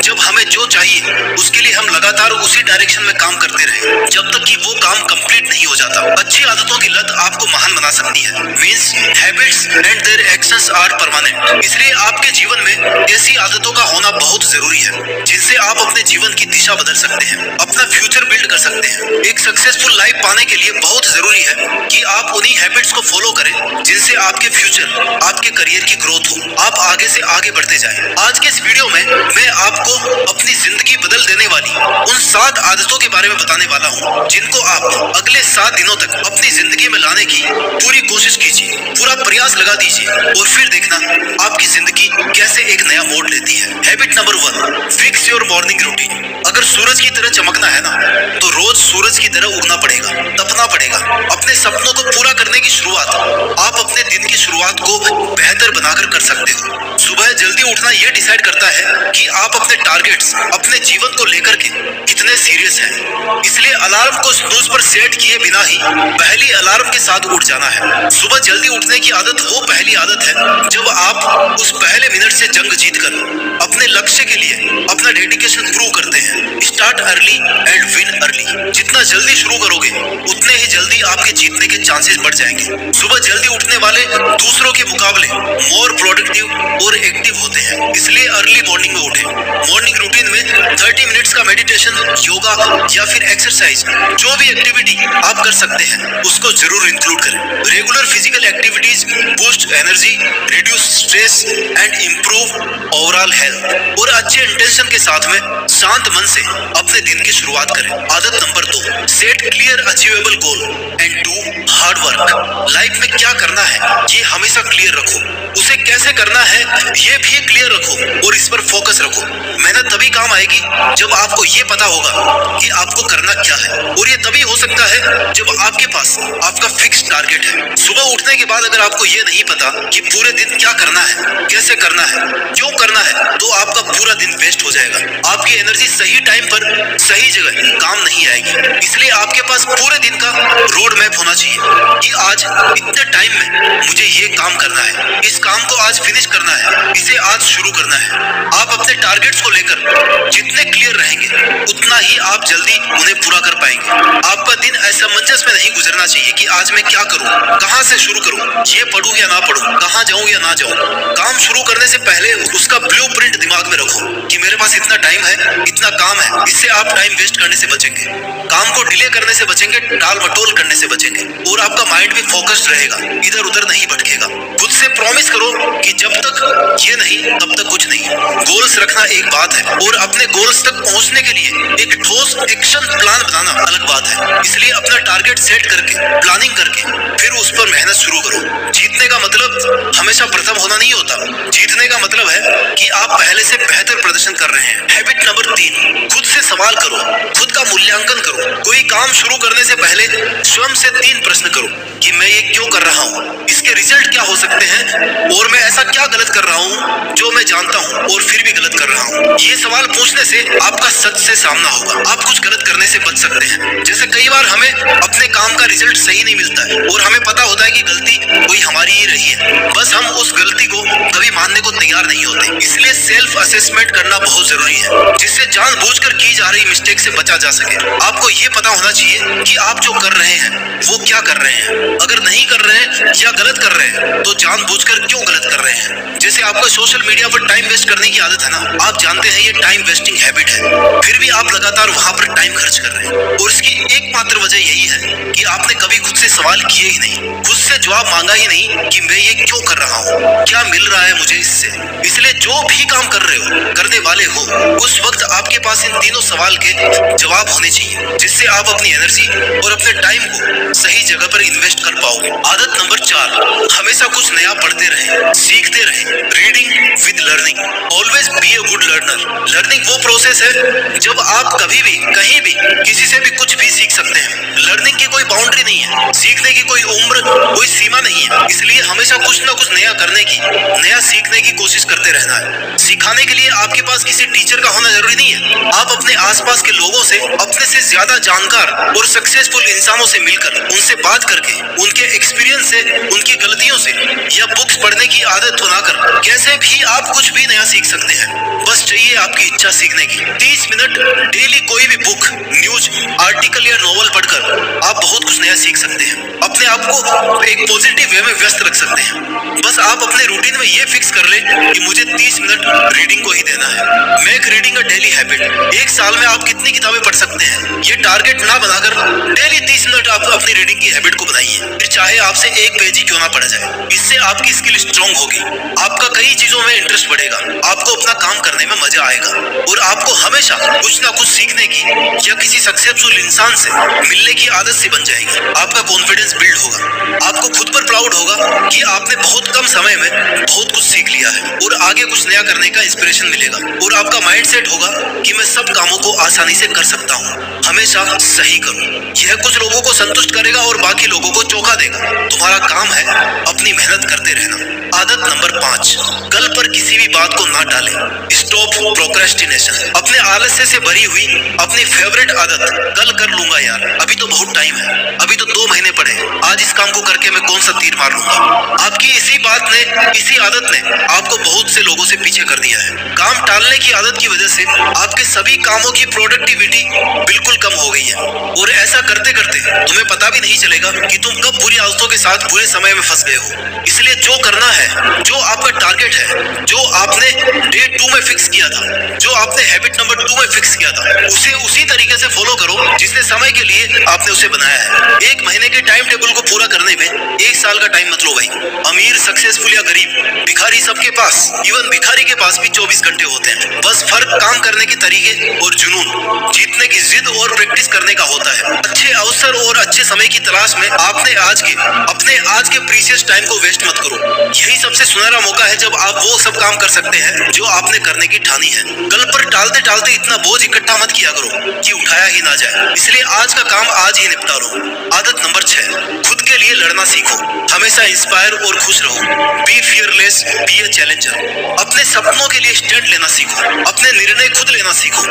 जब हमें जो चाहिए उसके लिए हम लगातार उसी डायरेक्शन में काम करते रहे जब तक कि वो काम कंप्लीट नहीं हो जाता। अच्छी आदतों की लत आपको महान बना सकती है। Means habits and their actions are permanent. इसलिए आपके जीवन में ऐसी आदतों का होना बहुत जरूरी है जिनसे आप अपने जीवन की दिशा बदल सकते हैं, अपना फ्यूचर बिल्ड कर सकते हैं। एक सक्सेसफुल लाइफ पाने के लिए बहुत जरूरी है कि आप उन्हीं हैबिट्स को फॉलो करें जिनसे आपके फ्यूचर, आपके करियर की ग्रोथ हो, आप आगे से आगे बढ़ते जाएं। आज के इस वीडियो में मैं आपको अपनी जिंदगी बदल देने वाली उन 7 आदतों के बारे में बताने वाला हूँ जिनको आप अगले 7 दिनों तक अपनी जिंदगी में लाने की पूरी कोशिश कीजिए, पूरा प्रयास लगा दीजिए और फिर देखना आपकी जिंदगी कैसे एक नया मोड़ लेती है। Habit number 1, fix your morning routine. अगर सूरज की तरह चमकना है ना तो रोज सूरज की तरह उगना पड़ेगा, तपना पड़ेगा। अपने सपनों को पूरा करने की शुरुआत आप अपने दिन की शुरुआत को बेहतर बनाकर कर सकते हो। सुबह जल्दी उठना यह डिसाइड करता है कि आप अपने टारगेट्स, अपने जीवन को लेकर के कितने सीरियस हैं। इसलिए अलार्म को स्नूज पर सेट किए बिना ही पहली अलार्म के साथ उठ जाना है। सुबह जल्दी उठने की आदत वो पहली आदत है जब आप उस पहले मिनट से जंग जीतकर अपने लक्ष्य के लिए अपना डेडिकेशन प्रूव करते हैं। Start early and win early. जितना जल्दी शुरू करोगे उतने ही जल्दी आपके जीतने के चांसेस बढ़ जाएंगे। सुबह जल्दी उठने वाले दूसरों के मुकाबले मोर प्रोडक्टिव और एक्टिव होते हैं। इसलिए अर्ली मॉर्निंग में उठें। मॉर्निंग रूटीन में 30 मिनट्स का मेडिटेशन, योगा या फिर एक्सरसाइज, जो भी एक्टिविटी आप कर सकते हैं उसको जरूर इंक्लूड करें। Regular physical activities boost energy, reduce stress and improve overall health. और अच्छे इंटेंशन के साथ में शांत मन से अपने दिन की शुरुआत करें। आदत number 2, set clear achievable goal and do hard work. Life में क्या करना है ये हमेशा क्लियर रखो, उसे कैसे करना है ये भी क्लियर रखो और इस पर फोकस रखो। मेहनत तभी काम आएगी जब आपको ये पता होगा कि आपको करना क्या है, और ये तभी हो सकता है जब आपके पास आपका फिक्स टारगेट है। सुबह उठने के बाद अगर आपको ये नहीं पता कि पूरे दिन क्या करना है, कैसे करना है, क्यों करना है, तो आपका पूरा दिन वेस्ट हो जाएगा। आपकी एनर्जी सही टाइम पर सही जगह काम नहीं आएगी। इसलिए आपके पास पूरे दिन का रोड मैप होना चाहिए कि आज इतने टाइम में मुझे ये काम करना है, इस काम को आज फिनिश करना है, इसे आज शुरू करना है। आप अपने टारगेट्स को लेकर जितने क्लियर रहेंगे उतना ही आप जल्दी उन्हें पूरा कर पाएंगे। आपका दिन असमंजस में नहीं गुजरना चाहिए कि आज मैं क्या करूं, कहां से शुरू करूं, ये पढूं या ना पढूं, कहां जाऊं या ना जाऊं। काम शुरू करने से पहले उसका ब्लूप्रिंट दिमाग में रखो कि मेरे पास इतना टाइम है, इतना काम है। इससे आप टाइम वेस्ट करने से बचेंगे, काम को डिले करने से बचेंगे, टाल मटोल करने से बचेंगे, और आपका माइंड भी फोकस्ड रहेगा, इधर उधर नहीं भटकेगा। खुद से प्रॉमिस करो कि जब तक ये नहीं तब तक कुछ नहीं। गोल्स रखना एक बात है और अपने गोल्स तक पहुंचने के लिए एक ठोस एक्शन प्लान बनाना अलग बात है। इसलिए अपना टारगेट सेट करके, प्लानिंग करके फिर उस पर मेहनत शुरू करो। जीतने का मतलब हमेशा प्रथम होना नहीं होता। जीतने का मतलब है कि आप पहले से बेहतर प्रदर्शन कर रहे हैं। हैबिट नंबर 3, खुद से सवाल करो, खुद का मूल्यांकन करो। कोई काम शुरू करने से पहले स्वयं से 3 प्रश्न करो कि मैं ये क्यों कर रहा हूँ, इसके रिजल्ट क्या हो सकते हैं, और मैं ऐसा क्या गलत कर रहा हूँ जो मैं जानता हूँ और फिर भी गलत कर रहा हूँ। ये सवाल पूछने से आपका सच से सामना होगा, आप कुछ गलत करने से बच सकते हैं। जैसे कई बार हमें अपने काम का रिजल्ट सही नहीं मिलता है और हमें पता होता है कि गलती कोई हमारी ही रही है, बस हम उस गलती को कभी मानने को तैयार नहीं होते। इसलिए सेल्फ असेसमेंट करना बहुत जरूरी है जिससे जानबूझकर की जा रही मिस्टेक से बचा जा सके। आपको ये पता होना चाहिए कि आप जो कर रहे हैं वो क्या कर रहे हैं। अगर नहीं कर रहे हैं या गलत कर रहे हैं तो जानबूझकर क्यों गलत कर रहे हैं। जैसे आपको सोशल मीडिया पर टाइम वेस्ट करने की आदत है ना, आप जानते हैं ये टाइम वेस्टिंग हैबिट है, फिर भी आप लगातार वहां पर टाइम खर्च कर रहे हैं, और इसकी एकमात्र वजह यही है कि आपने कभी खुद से सवाल किए ही नहीं, खुद से जवाब मांगा ही नहीं कि मैं ये क्यों कर रहा हूँ, क्या मिल रहा है मुझे इससे। इसलिए जो भी काम कर रहे हो, करने वाले हो, उस वक्त आपके पास इन तीनों सवाल के जवाब होने चाहिए जिससे आप अपनी एनर्जी और अपने टाइम को सही जगह पर इन्वेस्ट कर पाओगे। आदत नंबर 4, हमेशा कुछ नया पढ़ते रहें, सीखते रहें। Reading with learning, always be a good learner. Learning वो प्रोसेस है जब आप कभी भी, कहीं भी, किसी से भी कुछ भी सीख सकते हैं। लर्निंग की कोई बाउंड्री नहीं है, सीखने की कोई उम्र, कोई सीमा नहीं है। इसलिए हमेशा कुछ ना कुछ नया करने की, नया सीखने की कोशिश करते रहना है। सिखाने के लिए आपके पास किसी टीचर का होना जरूरी नहीं है। आप अपने आसपास के लोगों से, अपने से ज्यादा जानकार और सक्सेसफुल इंसानों से मिलकर, उनसे बात करके, उनके एक्सपीरियंस से, उनकी गलतियों से या बुक्स पढ़ने की आदत बनाकर कैसे भी आप कुछ भी नया सीख सकते हैं। बस चाहिए आपकी इच्छा सीखने की। 30 मिनट डेली कोई भी बुक, न्यूज, आर्टिकल या नॉवल पढ़कर आप बहुत कुछ नया सीख सकते हैं। अपने आप को एक पॉजिटिव वे में व्यस्त रख सकते हैं। बस आप अपने रूटीन में ये फिक्स कर ले कि मुझे 30 मिनट रीडिंग को ही देना है। Make reading a daily habit. एक साल में आप कितनी किताबें पढ़ सकते हैं, ये टारगेट ना बनाकर डेली 30 मिनट आप अपनी रीडिंग की हैबिट को बनाइए। फिर चाहे आपसे एक पेज ही क्यों ना पढ़ा जाए, इससे आपकी स्किल स्ट्रांग होगी, आपका कई चीजों में इंटरेस्ट बढ़ेगा, आपको अपना काम करने में मजा आएगा और आपको हमेशा कुछ ना कुछ सीखने की या किसी सक्सेसफुल इंसान से मिलने की आदत सी बन जाएगी। आपका कॉन्फिडेंस बिल्ड होगा, आपको खुद पर प्राउड होगा कि आपने बहुत कम समय में बहुत कुछ सीख लिया है और आगे कुछ नया करने का इंस्पिरेशन मिलेगा और आपका माइंड सेट होगा कि मैं सब कामों को आसानी से कर सकता हूँ, हमेशा सही करूँ। यह कुछ लोगों को संतुष्ट करेगा और बाकी लोगों को चौंका देगा। तुम्हारा काम है अपनी मेहनत करते रहना। आदत नंबर 5, कल पर किसी भी बात को ना टालें। Stop procrastination. अपने आलस्य से भरी हुई अपनी फेवरेट आदत, कल कर लूंगा यार, अभी तो बहुत टाइम है, अभी तो 2 महीने पड़े, आज इस काम को करके मैं कौन सा तीर मार लूंगा। आपकी इसी बात ने, इसी आदत ने आपको बहुत से लोगों से पीछे कर दिया है। काम टालने की आदत की वजह से आपके सभी कामों की प्रोडक्टिविटी बिल्कुल कम हो गई है और ऐसा करते करते तुम्हें पता भी नहीं चलेगा कि तुम कब बुरी आदतों के साथ बुरे समय में फंस गए हो। इसलिए जो करना है, जो आपका टारगेट है, जो आपने डे 2 में फिक्स किया था, जो आपने हैबिट नंबर 2 में फिक्स किया था, उसे उसी तरीके से फॉलो करो जिसने समय के लिए आपने उसे बनाया है। 1 महीने के टाइम टेबल को पूरा करने में 1 साल का टाइम मत लो भाई। अमीर, सक्सेसफुल या गरीब, भिखारी, सबके पास, इवन भिखारी के पास भी 24 घंटे होते हैं। बस फर्क काम करने के तरीके और जुनून, जीतने की जिद और प्रैक्टिस करने का होता है। अच्छे अवसर और अच्छे समय की तलाश में अपने आज के प्रीशियस टाइम को वेस्ट मत करो। यही सबसे सुनहरा मौका है जब आप वो सब काम कर सकते हैं जो आपने करने की ठानी है। कल पर टालते टालते इतना बोझ इकट्ठा मत किया करो कि उठाया ही ना जाए। इसलिए आज का काम आज ही निपटा लो। आदत नंबर 6, खुद के लिए लड़ना सीखो। हमेशा इंस्पायर और खुश रहो। Be fearless, be a challenger. अपने सपनों के लिए स्टैंड लेना सीखो, अपने निर्णय खुद लेना सीखो।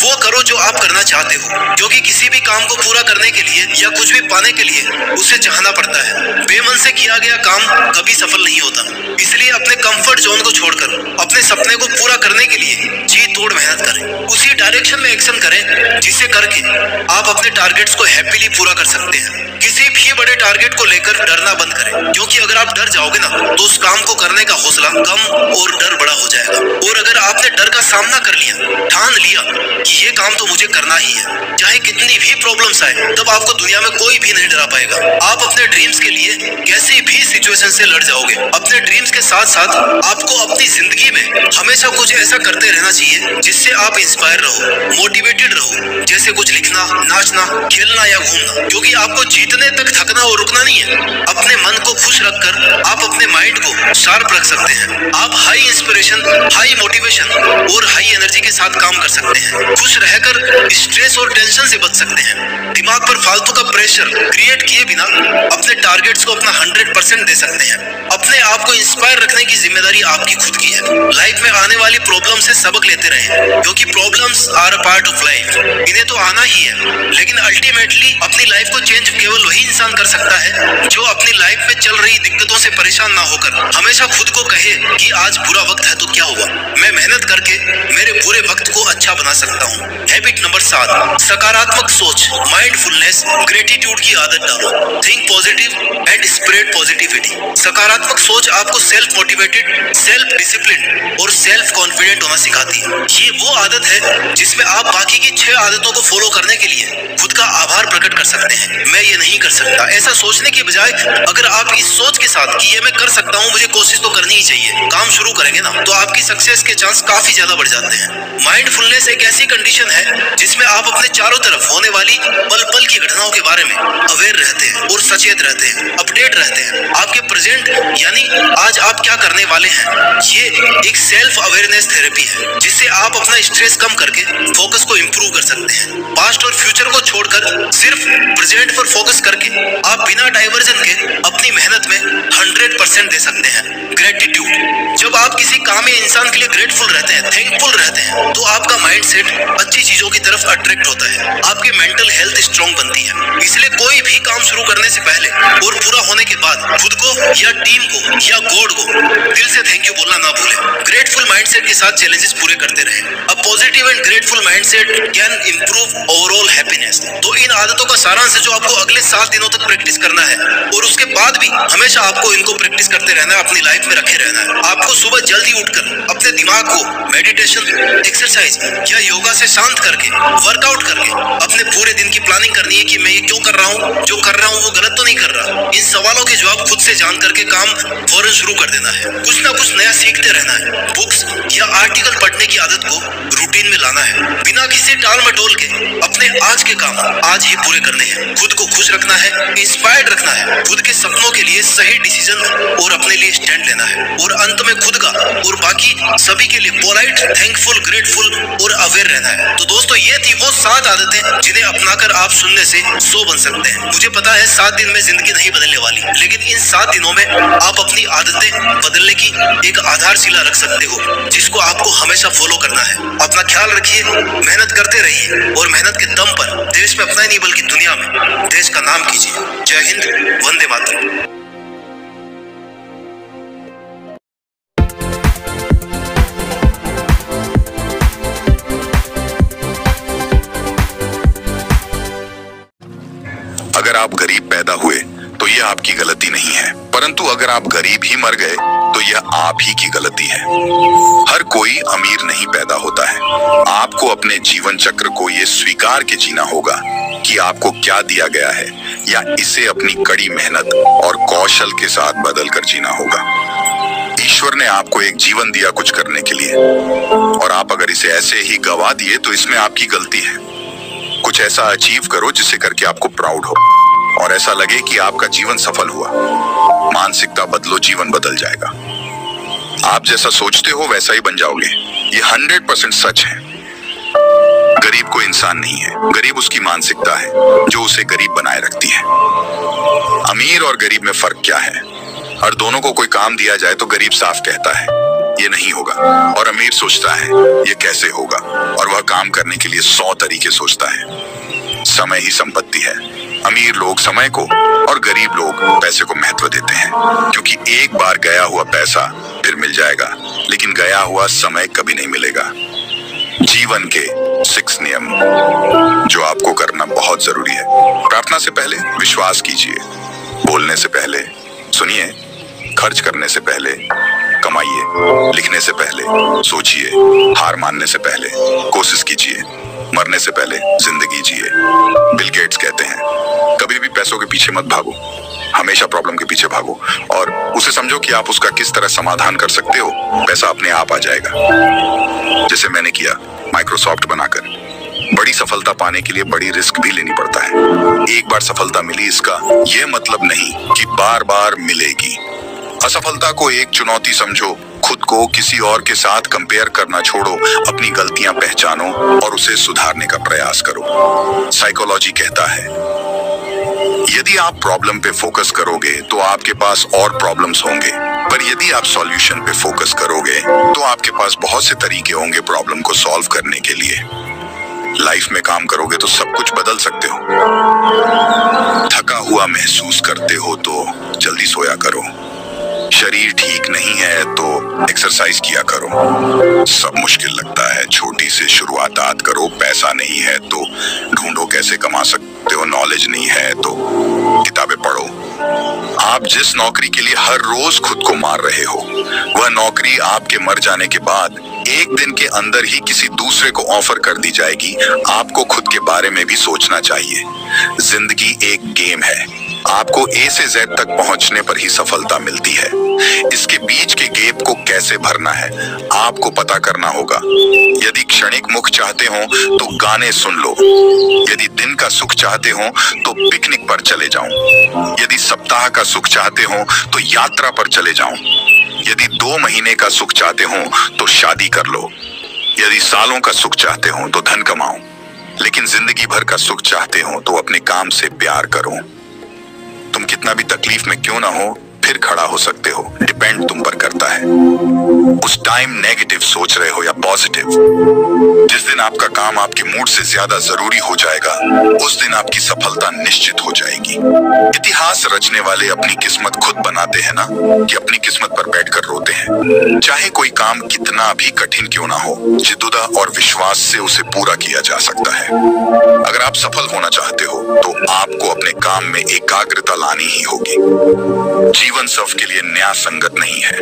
वो करो जो आप करना चाहते हो, क्योंकि किसी भी काम को पूरा करने के लिए या कुछ भी पाने के लिए उसे चाहना पड़ता है। बेमन से किया गया काम कभी सफल नहीं होता। इसलिए अपने कंफर्ट जोन को छोड़कर अपने सपने को पूरा करने के लिए जी तोड़ मेहनत करें। उसी डायरेक्शन में एक्शन करें जिसे करके आप अपने टारगेट्स को हैप्पीली पूरा कर सकते हैं। किसी भी बड़े टारगेट को लेकर डरना बंद करें, क्योंकि अगर आप डर जाओगे ना तो उस काम को करने का हौसला कम और डर बड़ा हो जाएगा। और अगर आपने डर का सामना कर लिया, ठान लिया कि ये काम तो मुझे करना ही है, चाहे कितनी भी प्रॉब्लम्स आए, तब आपको दुनिया में कोई भी नहीं डरा पाएगा। आप अपने ड्रीम्स के लिए किसी भी सिचुएशन से लड़ जाओगे। अपने ड्रीम्स के साथ साथ आपको अपनी जिंदगी में हमेशा कुछ ऐसा करते रहना चाहिए जिससे आप इंस्पायर रहो, मोटिवेटेड रहो। जैसे कुछ लिखना, नाचना, खेलना या घूमना, क्योंकि आपको जीतने तक थकना और रुकना नहीं है। अपने मन को खुश रखकर आप अपने माइंड को शार्प रख सकते हैं। आप हाई इंस्पिरेशन, हाई मोटिवेशन और हाई एनर्जी के साथ काम कर सकते हैं। खुश रहकर स्ट्रेस और टेंशन से बच सकते हैं। दिमाग पर फालतू का प्रेशर क्रिएट किए बिना अपने टारगेट्स को अपना 100% दे सकते हैं। अपने आप को इंस्पायर रखने की जिम्मेदारी आपकी खुद की है। लाइफ में आने वाली प्रॉब्लम से सबक लेते रहें, क्योंकि problems are a part of life. इन्हें तो आना ही है, लेकिन अल्टीमेटली अपनी लाइफ को चेंज केवल वही इंसान कर सकता है जो अपनी लाइफ में चल रही दिक्कतों से परेशान ना होकर हमेशा खुद को कहे कि आज बुरा वक्त है तो क्या हुआ, मैं मेहनत करके मेरे बुरे वक्त को अच्छा बना सकता हूँ। हैबिट नंबर 7, सकारात्मक सोच, माइंडफुलनेस, ग्रेटिट्यूड की आदत डालो। Think positive and spread positivity. सकारात्मक सोच आपको सेल्फ मोटिवेटेड, सेल्फ डिसिप्लिन और सेल्फ कॉन्फिडेंट होना सिखाती है। ये वो आदत है जिसमें आप बाकी की 6 आदतों को फॉलो करने के लिए खुद का आभार प्रकट कर सकते हैं। मैं ये नहीं कर सकता, ऐसा सोचने के बजाय अगर आप इस सोच के साथ कि ये मैं कर सकता हूँ, मुझे कोशिश तो करनी ही चाहिए, काम शुरू करेंगे ना, तो आपकी सक्सेस के चांस काफी ज्यादा बढ़ जाते हैं। माइंडफुलनेस एक ऐसी कंडीशन है जिसमें आप अपने चारों तरफ होने वाली पल पल की घटनाओं के बारे में अवेयर रहते हैं और सचेत रहते हैं, अपडेट रहते हैं। आपके प्रेजेंट यानी आज आप क्या करने वाले हैं, ये एक सेल्फ अवेयरनेस थेरेपी है जिससे आप अपना स्ट्रेस कम करके फोकस को इंप्रूव कर सकते हैं। पास्ट और फ्यूचर को छोड़कर सिर्फ प्रेजेंट पर फोकस करके आप बिना डाइवर्जन के अपनी मेहनत में 100% दे सकते हैं। ग्रेटिट्यूड, जब जब आप किसी काम या इंसान के लिए ग्रेटफुल रहते हैं, थैंकफुल रहते हैं, तो आपका माइंडसेट अच्छी चीजों की तरफ अट्रैक्ट होता है, आपकी मेंटल हेल्थ स्ट्रांग बनती है। इसलिए कोई भी काम शुरू करने से पहले और पूरा होने के बाद खुद को या टीम को या गॉड को दिल से थैंक यू बोलना ना भूलें। ग्रेटफुल माइंडसेट के साथ चैलेंजेस पूरे करते रहें। A positive and grateful mindset can improve overall happiness. तो इन आदतों का सारांश है जो आपको अगले 7 दिनों तक प्रैक्टिस करना है और उसके बाद भी हमेशा आपको इनको प्रैक्टिस करते रहना है, अपनी लाइफ में रखे रहना है। आपको सुबह जल्दी उठकर अपने दिमाग को मेडिटेशन, एक्सरसाइज या योगा से शांत करके, वर्कआउट करके अपने पूरे दिन की प्लानिंग करनी है कि मैं ये क्यों कर रहा हूँ, जो कर रहा हूँ वो गलत तो नहीं कर रहा। इन सवालों के जवाब खुद से जान करके काम फौरन शुरू कर देना है। कुछ ना कुछ नया सीखते रहना है। बुक्स या आर्टिकल पढ़ने की आदत को रूटीन में लाना है। बिना किसी टाल मटोल के अपने आज के काम आज ही पूरे करने हैं। खुद को खुश रखना है, इंस्पायर्ड रखना है, खुद के सपनों के लिए सही डिसीजन और अपने लिए स्टैंड लेना है और अंत में खुद का और बाकी सभी के लिए पोलाइट, थैंकफुल, ग्रेटफुल और अवेयर रहना है। तो दोस्तों ये थी वो 7 आदतें जिन्हें अपनाकर आप शून्य से 100 बन सकते हैं। मुझे पता है 7 दिन में जिंदगी नहीं बदलने वाली, लेकिन इन 7 दिनों में आप अपनी आदतें बदलने की एक आधारशिला रख सकते हो जिसको आपको हमेशा फॉलो करना है। अपना ख्याल रखिए, मेहनत करते रहिए और मेहनत के दम पर देश में अपना ही नहीं बल्कि दुनिया में देश का नाम कीजिए। जय हिंद, वंदे मातरम। अगर आप गरीब पैदा हुए तो यह आपकी गलती नहीं है, परंतु अगर आप गरीब ही मर गए तो यह आप ही की गलती है। हर कोई अमीर नहीं पैदा होता है। आपको अपने जीवन चक्र को यह स्वीकार के जीना होगा कि आपको क्या दिया गया है या इसे अपनी कड़ी मेहनत और कौशल के साथ बदल कर जीना होगा। ईश्वर ने आपको एक जीवन दिया कुछ करने के लिए और आप अगर इसे ऐसे ही गवा दिए तो इसमें आपकी गलती है। कुछ ऐसा अचीव करो जिसे करके आपको प्राउड हो और ऐसा लगे कि आपका जीवन सफल हुआ। मानसिकता बदलो, जीवन बदल जाएगा। आप जैसा सोचते हो वैसा ही बन जाओगे। ये 100% सच है। गरीब कोई इंसान नहीं है, गरीब उसकी मानसिकता है जो उसे गरीब बनाए रखती है। अमीर और गरीब में फर्क क्या है? और दोनों को कोई काम दिया जाए तो गरीब साफ कहता है ये नहीं होगा और अमीर सोचता है ये कैसे होगा और वह काम करने के लिए 100 तरीके सोचता है। समय ही संपत्ति है। अमीर लोग समय को और गरीब लोग पैसे को महत्व देते हैं क्योंकि एक बार गया हुआ पैसा फिर मिल जाएगा, लेकिन गया हुआ समय कभी नहीं मिलेगा। जीवन के 6 नियम जो आपको करना बहुत जरूरी है। प्रार्थना से पहले विश्वास कीजिए, बोलने से पहले सुनिए, खर्च करने से पहले कमाइए, लिखने से पहले सोचिए, हार मानने से पहले कोशिश कीजिए, मरने से पहले जिंदगी जिए। बिल गेट्स कहते हैं कभी भी पैसों के पीछे मत भागो, हमेशा प्रॉब्लम के पीछे भागो और उसे समझो कि आप उसका किस तरह समाधान कर सकते हो। पैसा अपने आप आ जाएगा, जैसे मैंने किया माइक्रोसॉफ्ट बनाकर। बड़ी सफलता पाने के लिए बड़ी रिस्क भी लेनी पड़ता है। एक बार सफलता मिली इसका यह मतलब नहीं कि बार बार मिलेगी। असफलता को एक चुनौती समझो, खुद को किसी और के साथ कंपेयर करना छोड़ो, अपनी गलतियां पहचानो और उसे सुधारने का प्रयास करो। साइकोलॉजी कहता है यदि आप प्रॉब्लम पे फोकस करोगे तो आपके पास और प्रॉब्लम्स होंगे, पर यदि आप सॉल्यूशन पे फोकस करोगे तो आपके पास बहुत से तरीके होंगे प्रॉब्लम को सॉल्व करने के लिए। लाइफ में काम करोगे तो सब कुछ बदल सकते हो। थका हुआ महसूस करते हो तो जल्दी सोया करो। शरीर ठीक नहीं है तो एक्सरसाइज किया करो। सब मुश्किल लगता है, छोटी से शुरुआत करो। पैसा नहीं है तो ढूंढो कैसे कमा सकते हो, नॉलेज नहीं है तो किताबें पढ़ो। आप जिस नौकरी के लिए हर रोज खुद को मार रहे हो वह नौकरी आपके मर जाने के बाद एक दिन के अंदर ही किसी दूसरे को ऑफर कर दी जाएगी। आपको खुद के बारे में भी सोचना चाहिए। जिंदगी एक गेम है, आपको ए से जेड तक पहुंचने पर ही सफलता मिलती है। इसके बीच के गैप को कैसे भरना है आपको पता करना होगा। यदि क्षणिक मुख चाहते हो तो गाने सुन लो, यदि दिन का सुख चाहते हो तो पिकनिक पर चले जाओ, यदि सप्ताह का सुख चाहते हो तो यात्रा पर चले जाओ, यदि 2 महीने का सुख चाहते हो तो शादी कर लो, यदि सालों का सुख चाहते हो तो धन कमाओ, लेकिन जिंदगी भर का सुख चाहते हो तो अपने काम से प्यार करो। तुम कितना भी तकलीफ में क्यों ना हो फिर खड़ा हो सकते हो, डिपेंड तुम पर करता है। उस टाइम नेगेटिव सोच रहे हो या पॉजिटिव। जिस दिन आपका काम आपके मूड से ज्यादा जरूरी हो जाएगा, उस दिन आपकी सफलता निश्चित हो जाएगी। इतिहास रचने वाले अपनी किस्मत खुद बनाते हैं ना, कि अपनी किस्मत पर बैठकर रोते हैं। चाहे कोई काम कितना भी कठिन क्यों ना हो, जिद्दुदा और विश्वास से उसे पूरा किया जा सकता है। अगर आप सफल होना चाहते हो तो आपको अपने काम में एकाग्रता लानी ही होगी। जीवन सबके लिए न्याय संगत नहीं है,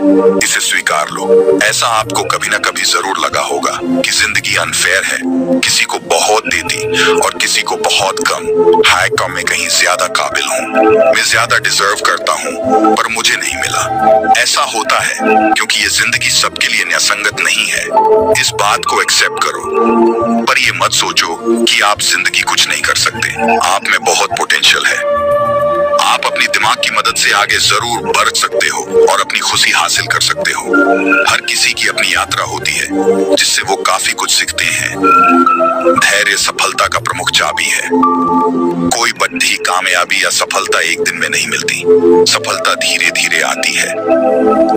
इसे स्वीकार लो। ऐसा आपको कभी ना कभी जरूर लगा होगा कि जिंदगी अनफेयर है, किसी को बहुत देती और किसी को बहुत कम। हाय कम में कहीं ज्यादा काबिल हूँ, मैं ज्यादा डिजर्व करता हूँ पर मुझे नहीं मिला। ऐसा होता है क्योंकि ये जिंदगी सबके लिए न्यायसंगत नहीं है। इस बात को एक्सेप्ट करो, पर ये मत सोचो कि आप जिंदगी कुछ नहीं कर सकते। आप में बहुत पोटेंशियल है। आप अपनी दिमाग की मदद से आगे जरूर बढ़ सकते हो और अपनी खुशी हासिल कर सकते हो। हर किसी की अपनी यात्रा होती है जिससे वो काफी कुछ सीखते हैं। धैर्य सफलता का प्रमुख चाबी है। कोई बड़ी कामयाबी या सफलता एक दिन में नहीं मिलती, सफलता धीरे धीरे आती है।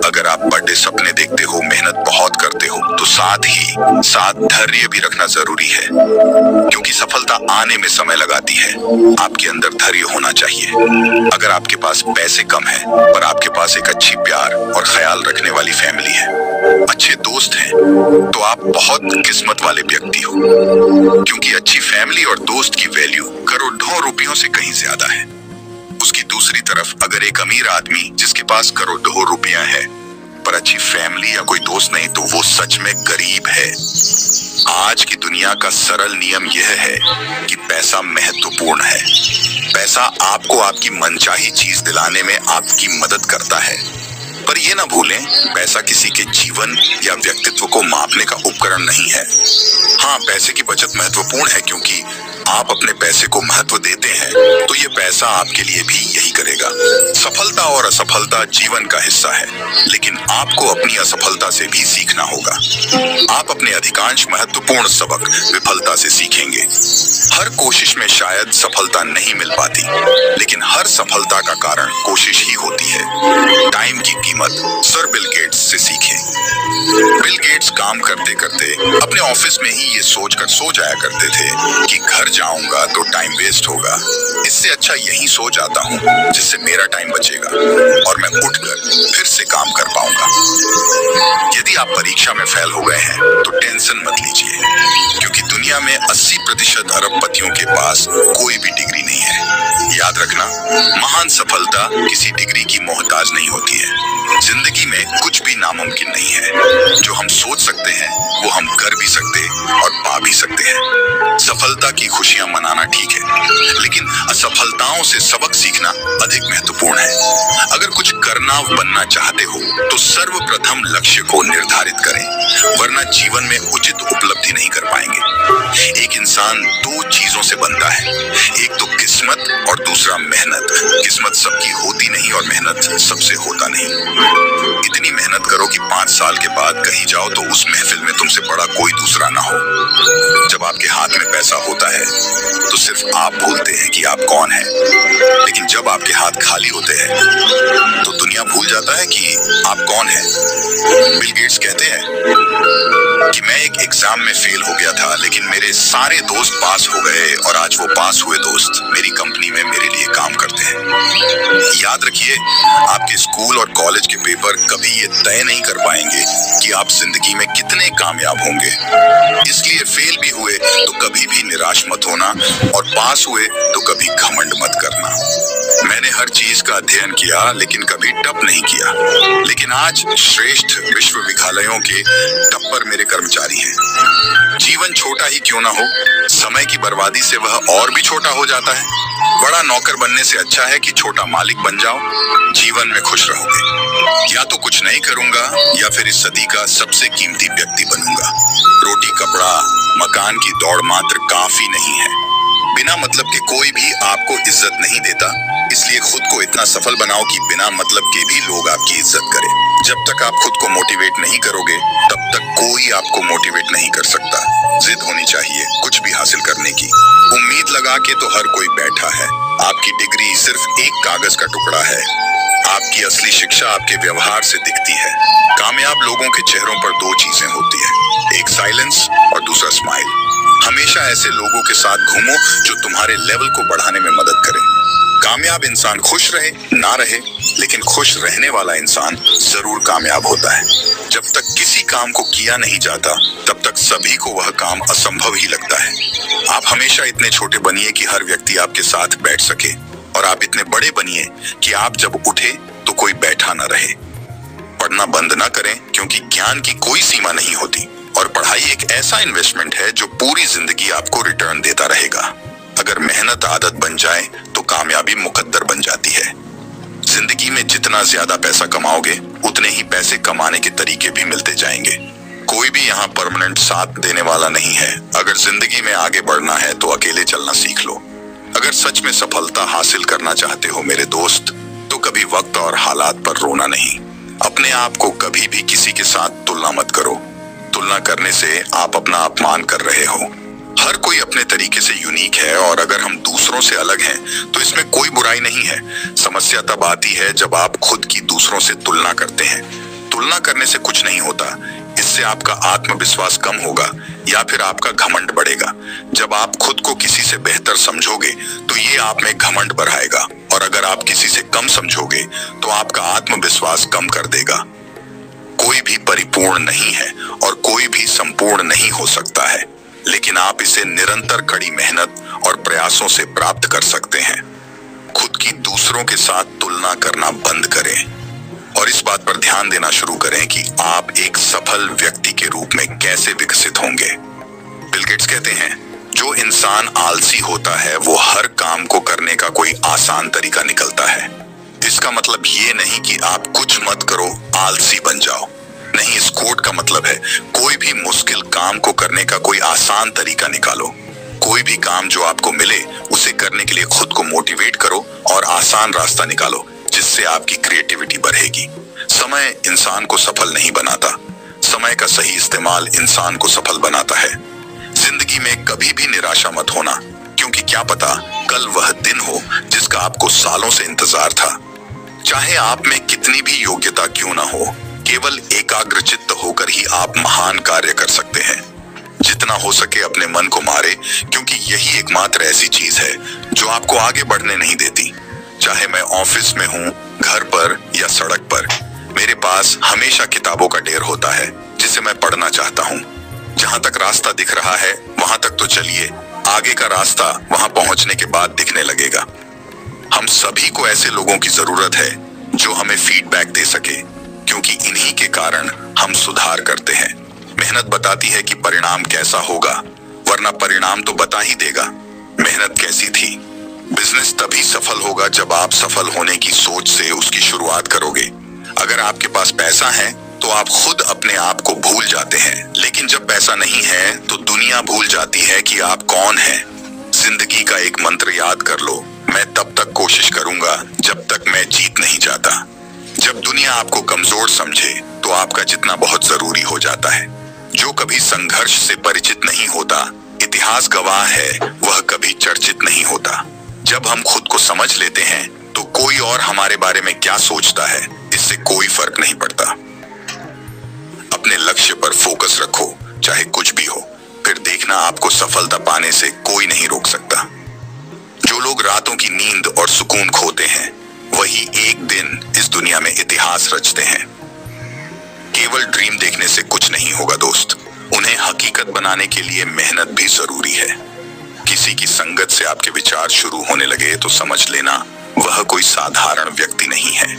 अगर आप बड़े सपने देखते हो, मेहनत बहुत करते हो, तो साथ ही साथ धैर्य भी रखना जरूरी है, क्योंकि सफलता आने में समय लगाती है। आपके अंदर धैर्य होना चाहिए। अगर आपके पास पैसे कम है पर आपके पास एक अच्छी प्यार और ख्याल रखने वाली फैमिली है, अच्छे दोस्त हैं, तो आप बहुत किस्मत वाले व्यक्ति हो, क्योंकि अच्छी फैमिली और दोस्त की वैल्यू करोड़ों रुपयों से कहीं ज्यादा है। उसकी दूसरी तरफ अगर एक अमीर आदमी जिसके पास करोड़ों रुपया है पर अच्छी फैमिली या कोई दोस्त नहीं, तो वो सच में गरीब है। आज की दुनिया का सरल नियम यह है कि पैसा महत्वपूर्ण है। पैसा आपको आपकी मनचाही चीज दिलाने में आपकी मदद करता है, पर यह ना भूलें, पैसा किसी के जीवन या व्यक्तित्व को मापने का उपकरण नहीं है। हाँ, पैसे की बचत महत्वपूर्ण है, क्योंकि आप अपने पैसे को महत्व देते हैं तो ये पैसा आपके लिए भी यही करेगा। सफलता और असफलता जीवन का हिस्सा है, लेकिन आपको अपनी असफलता से भी सीखना होगा। आप अपने अधिकांश महत्वपूर्ण सबक विफलता से सीखेंगे। हर कोशिश में शायद सफलता नहीं मिल पाती, लेकिन हर सफलता का कारण कोशिश ही होती है। टाइम की कीमत सर बिल गेट्स से सीखें। बिल गेट्स काम करते करते अपने ऑफिस में ही ये सोचकर सो जाया करते थे कि घर जाऊंगा तो टाइम वेस्ट होगा, इससे अच्छा यही सो जाता हूँ जिससे मेरा टाइम बचेगा और मैं उठकर फिर से काम कर पाऊंगा। यदि आप परीक्षा में फेल हो गए हैं तो टेंशन मत लीजिए, क्योंकि दुनिया में 80% अरबपतियों के पास कोई भी डिग्री नहीं है। याद रखना, महान सफलता किसी डिग्री की मोहताज नहीं होती है। जिंदगी में कुछ भी नामुमकिन नहीं है। जो हम सोच सकते हैं वो हम कर भी सकते और पा भी सकते हैं। सफलता की खुशियां मनाना ठीक है, लेकिन असफलताओं से सबक सीखना अधिक महत्वपूर्ण है। अगर कुछ करना बनना चाहते हो तो सर्वप्रथम लक्ष्य को निर्धारित करें, वरना जीवन में उचित उपलब्धि नहीं कर पाएंगे। एक इंसान दो चीजों से बनता है, एक तो किस्मत और दूसरा मेहनत। किस्मत सबकी होती नहीं और मेहनत सबसे होता नहीं। इतनी मेहनत करो कि 5 साल के बाद कहीं जाओ तो उस महफिल में तुमसे बड़ा कोई दूसरा ना हो। जब आपके हाथ में पैसा होता है तो सिर्फ आप भूलते हैं कि आप कौन हैं, लेकिन जब आपके हाथ खाली होते हैं तो दुनिया भूल जाता है कि आप कौन हैं। बिल गेट्स कहते हैं कि मैं एक एग्जाम में फेल हो गया था, लेकिन मेरे सारे दोस्त पास हो गए और आज वो पास हुए दोस्त मेरी कंपनी में मेरे लिए काम करते हैं। याद रखिए, आपके स्कूल और कॉलेज के पेपर कभी ये तय नहीं कर पाएंगे कि आप जिंदगी में कितने कामयाब होंगे। इसलिए फेल भी हुए तो कभी भी निराश मत होना और पास हुए तो कभी घमंड मत करना। मैंने हर चीज का अध्ययन किया लेकिन कभी टप नहीं किया, लेकिन आज श्रेष्ठ विश्वविद्यालयों के टप्पर मेरे कर्मचारी हैं। जीवन छोटा ही क्यों ना हो, समय की बर्बादी से वह और भी छोटा हो जाता है। बड़ा नौकर बनने से अच्छा है कि छोटा मालिक बन जाओ। जीवन में खुश रहोगे। या तो कुछ नहीं करूंगा या फिर इस सदी का सबसे कीमती व्यक्ति बनूंगा। रोटी कपड़ा मकान की दौड़ मात्र काफी नहीं है। बिना मतलब के कोई भी आपको इज्जत नहीं देता, इसलिए खुद को इतना सफल बनाओ कि बिना मतलब के भी लोग आपकी इज्जत करें। जब तक आप खुद को मोटिवेट नहीं करोगे तब तक कोई आपको मोटिवेट नहीं कर सकता। जिद होनी चाहिए कुछ भी हासिल करने की। उम्मीद लगा के तो हर कोई बैठा है। आपकी डिग्री सिर्फ एक कागज का टुकड़ा है। आपकी असली शिक्षा आपके व्यवहार से दिखती है। कामयाब लोगों के चेहरों पर दो चीजें होती है, एक साइलेंस और दूसरा स्माइल। हमेशा ऐसे लोगों के साथ घूमो जो तुम्हारे लेवल को बढ़ाने में मदद करें। कामयाब इंसान खुश रहे ना रहे, लेकिन खुश रहने वाला इंसान जरूर कामयाब होता है। जब तक किसी काम को किया नहीं जाता, तब तक सभी को वह काम असंभव ही लगता है। आप हमेशा इतने छोटे बनिए कि हर व्यक्ति आपके साथ बैठ सके, और आप इतने बड़े बनिए कि आप जब उठे तो कोई बैठा न रहे। पढ़ना बंद ना करें, क्योंकि ज्ञान की कोई सीमा नहीं होती, और पढ़ाई एक ऐसा इन्वेस्टमेंट है जो पूरी जिंदगी आपको रिटर्न देता रहेगा। अगर मेहनत आदत बन जाए तो कामयाबी मुकद्दर बन जाती है। जिंदगी में जितना ज्यादा पैसा कमाओगे, उतने ही पैसे कमाने के तरीके भी मिलते जाएंगे। कोई भी यहाँ परमानेंट साथ देने वाला नहीं है। अगर जिंदगी में आगे बढ़ना है तो अकेले चलना सीख लो। अगर सच में सफलता हासिल करना चाहते हो मेरे दोस्त, तो कभी वक्त और हालात पर रोना नहीं। अपने आप को कभी भी किसी के साथ तुलना मत करो। तुलना करने से आप अपना अपमान कर रहे हो। हर कोई अपने तरीके से यूनिक है, और अगर हम दूसरों से अलग हैं तो इसमें कोई बुराई नहीं है। समस्या तब आती है जब आप खुद की दूसरों से तुलना करते हैं। तुलना करने से कुछ नहीं होता, इससे आपका आत्मविश्वास कम होगा या फिर आपका घमंड बढ़ेगा। जब आप खुद को किसी से बेहतर समझोगे तो ये आप में घमंड बढ़ाएगा, और अगर आप किसी से कम समझोगे तो आपका आत्मविश्वास कम कर देगा। कोई भी परिपूर्ण नहीं है और कोई भी संपूर्ण नहीं हो सकता है, लेकिन आप इसे निरंतर कड़ी मेहनत और प्रयासों से प्राप्त कर सकते हैं। खुद की दूसरों के साथ तुलना करना बंद करें, और इस बात पर ध्यान देना शुरू करें कि आप एक सफल व्यक्ति के रूप में कैसे विकसित होंगे। बिल गेट्स कहते हैं, जो इंसान आलसी होता है वो हर काम को करने का कोई आसान तरीका निकलता है। इसका मतलब ये नहीं कि आप कुछ मत करो, आलसी बन जाओ। नहीं, इस कोट का मतलब है कोई भी मुश्किल काम को करने का कोई आसान तरीका निकालो। कोई भी काम जो आपको मिले उसे करने के लिए खुद को मोटिवेट करो और आसान रास्ता निकालो, जिससे आपकी क्रिएटिविटी बढ़ेगी। समय इंसान को सफल नहीं बनाता, समय का सही इस्तेमाल इंसान को सफल बनाता है। जिंदगी में कभी भी निराशा मत होना, क्योंकि क्या पता कल वह दिन हो जिसका आपको सालों से इंतजार था। चाहे आप में कितनी भी योग्यता क्यों ना हो, केवल एकाग्रचित्त होकर ही आप महान कार्य कर सकते हैं। जितना हो सके अपने मन को मारे, क्योंकि यही एकमात्र ऐसी चीज है जो आपको आगे बढ़ने नहीं देती। चाहे मैं ऑफिस में हूँ, घर पर या सड़क पर, मेरे पास हमेशा किताबों का ढेर होता है जिसे मैं पढ़ना चाहता हूँ। जहाँ तक रास्ता दिख रहा है वहां तक तो चलिए, आगे का रास्ता वहां पहुंचने के बाद दिखने लगेगा। हम सभी को ऐसे लोगों की जरूरत है जो हमें फीडबैक दे सके, क्योंकि इन्हीं के कारण हम सुधार करते हैं। मेहनत बताती है कि परिणाम कैसा होगा, वरना परिणाम तो बता ही देगा मेहनत कैसी थी। बिजनेस तभी सफल होगा जब आप सफल होने की सोच से उसकी शुरुआत करोगे। अगर आपके पास पैसा है तो आप खुद अपने आप को भूल जाते हैं, लेकिन जब पैसा नहीं है तो दुनिया भूल जाती है कि आप कौन हैं। जिंदगी का एक मंत्र याद कर लो, मैं तब तक कोशिश करूंगा जब तक मैं जीत नहीं जाता। जब दुनिया आपको कमजोर समझे तो आपका जितना बहुत जरूरी हो जाता है। जो कभी संघर्ष से परिचित नहीं होता, इतिहास गवाह है वह कभी चर्चित नहीं होता। जब हम खुद को समझ लेते हैं तो कोई और हमारे बारे में क्या सोचता है, इससे कोई फर्क नहीं पड़ता। अपने लक्ष्य पर फोकस रखो, चाहे कुछ भी हो, फिर देखना आपको सफलता पाने से कोई नहीं रोक सकता। जो लोग रातों की नींद और सुकून खोते हैं, वही एक दिन इस दुनिया में इतिहास रचते हैं। केवल ड्रीम देखने से कुछ नहीं होगा दोस्त, उन्हें हकीकत बनाने के लिए मेहनत भी जरूरी है। किसी की संगत से आपके विचार शुरू होने लगे तो समझ लेना वह कोई साधारण व्यक्ति नहीं है।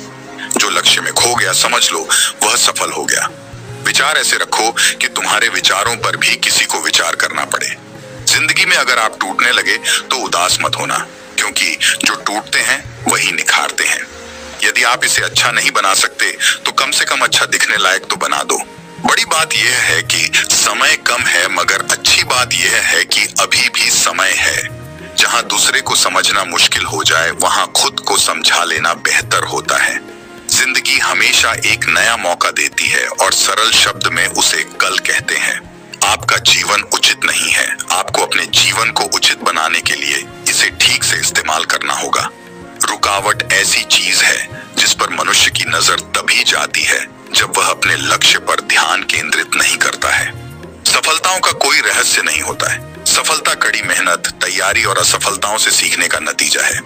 जो लक्ष्य में खो गया, समझ लो वह सफल हो गया। विचार ऐसे रखो कि तुम्हारे विचारों पर भी किसी को विचार करना पड़े। जिंदगी में अगर आप टूटने लगे तो उदास मत होना, क्योंकि जो टूटते हैं वही निखारते हैं। यदि आप इसे अच्छा नहीं बना सकते तो कम से कम अच्छा दिखने लायक तो बना दो। बड़ी बात यह है कि समय कम है, मगर अच्छी बात यह है कि अभी भी समय है। जहां दूसरे को समझना मुश्किल हो जाए, वहां खुद को समझा लेना बेहतर होता है। जिंदगी हमेशा एक नया मौका देती है और सरल शब्द में उसे कल कहते हैं। आपका जीवन उचित नहीं है, आपको अपने जीवन को उचित बनाने के लिए इसे ठीक से इस्तेमाल करना होगा। रुकावट ऐसी चीज है जिस पर मनुष्य की नजर तभी जाती है जब वह अपने लक्ष्य पर ध्यान केंद्रित नहीं करता है। सफलताओं का कोई रहस्य नहीं होता है। सफलता कड़ी मेहनत, तैयारी और असफलताओं से सीखने का नतीजा है।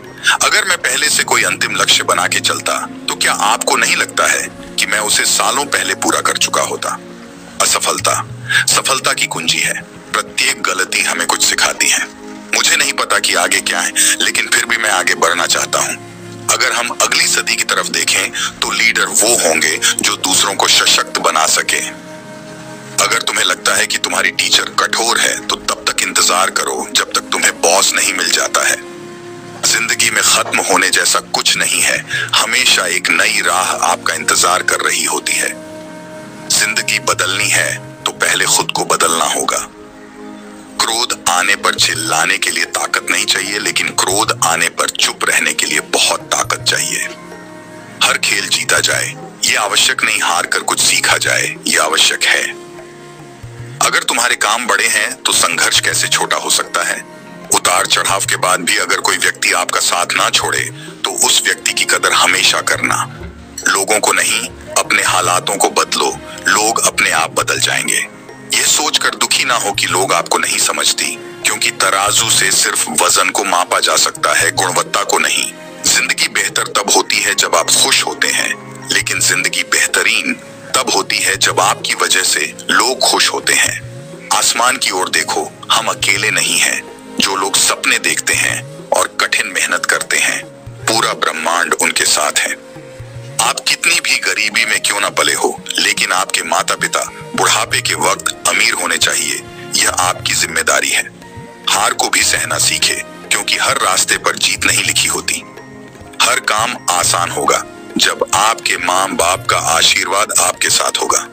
अगर मैं पहले से कोई अंतिम लक्ष्य बना के चलता तो क्या आपको नहीं लगता है कि मैं उसे सालों पहले पूरा कर चुका होता? असफलता सफलता की कुंजी है। प्रत्येक गलती हमें कुछ सिखाती है। मुझे नहीं पता कि आगे क्या है, लेकिन फिर भी मैं आगे बढ़ना चाहता हूँ। अगर हम अगली सदी की तरफ देखें तो लीडर वो होंगे जो दूसरों को सशक्त बना सके। अगर तुम्हें लगता है कि तुम्हारी टीचर कठोर है तो तब तक इंतजार करो जब तक तुम्हें बॉस नहीं मिल जाता है। जिंदगी में खत्म होने जैसा कुछ नहीं है। हमेशा एक नई राह आपका इंतजार कर रही होती है। जिंदगी बदलनी है तो पहले खुद को बदलना होगा। क्रोध आने पर चिल्लाने के लिए ताकत नहीं चाहिए, लेकिन क्रोध आने पर चुप रहने के लिए बहुत ताकत चाहिए। हर खेल जीता जाए ये आवश्यक नहीं, हार कर कुछ सीखा जाए ये आवश्यक है। अगर तुम्हारे काम बड़े हैं तो संघर्ष कैसे छोटा हो सकता है? उतार चढ़ाव के बाद भी अगर कोई व्यक्ति आपका साथ ना छोड़े तो उस व्यक्ति की कदर हमेशा करना। लोगों को नहीं, अपने हालातों को बदलो, लोग अपने आप बदल जाएंगे। यह सोचकर दुखी ना हो कि लोग आपको नहीं समझती, क्योंकि तराजू से सिर्फ वजन को मापा जा सकता है, गुणवत्ता को नहीं। जिंदगी बेहतर तब होती है जब आप खुश होते हैं, लेकिन जिंदगी बेहतरीन तब होती है जब आपकी वजह से लोग खुश होते हैं। आसमान की ओर देखो, हम अकेले नहीं हैं। जो लोग सपने देखते हैं और कठिन मेहनत करते हैं, पूरा ब्रह्मांड उनके साथ है। आप कितनी भी गरीबी में क्यों ना पले हो, लेकिन आपके माता पिता बुढ़ापे के वक्त अमीर होने चाहिए। यह आपकी जिम्मेदारी है। हार को भी सहना सीखे, क्योंकि हर रास्ते पर जीत नहीं लिखी होती। हर काम आसान होगा जब आपके माँ बाप का आशीर्वाद आपके साथ होगा।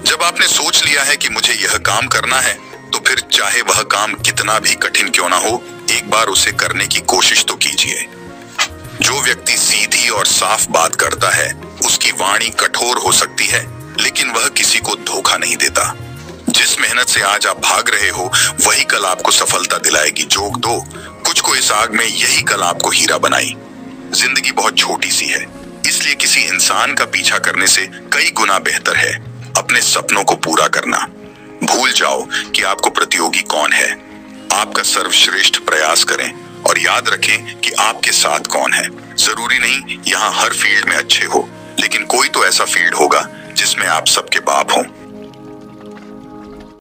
जब आपने सोच लिया है कि मुझे यह काम करना है, तो फिर चाहे वह काम कितना भी कठिन क्यों ना हो, एक बार उसे करने की कोशिश तो कीजिए। जो व्यक्ति सीधी और साफ बात करता है, उसकी वाणी कठोर हो सकती है, लेकिन वह किसी को धोखा नहीं देता। जिस मेहनत से आज आप भाग रहे हो, वही कल आपको सफलता दिलाएगी। जोक दो, कुछ को इस आग में, यही कल आपको हीरा बनाई। जिंदगी बहुत छोटी सी है, इसलिए किसी इंसान का पीछा करने से कई गुना बेहतर है अपने सपनों को पूरा करना। भूल जाओ कि आपको प्रतियोगी कौन है। आपका सर्वश्रेष्ठ प्रयास करें और याद रखें कि आपके साथ कौन है। जरूरी नहीं यहाँ हर फील्ड में अच्छे हो, लेकिन कोई तो ऐसा फील्ड होगा जिसमें आप सबके बाप हों।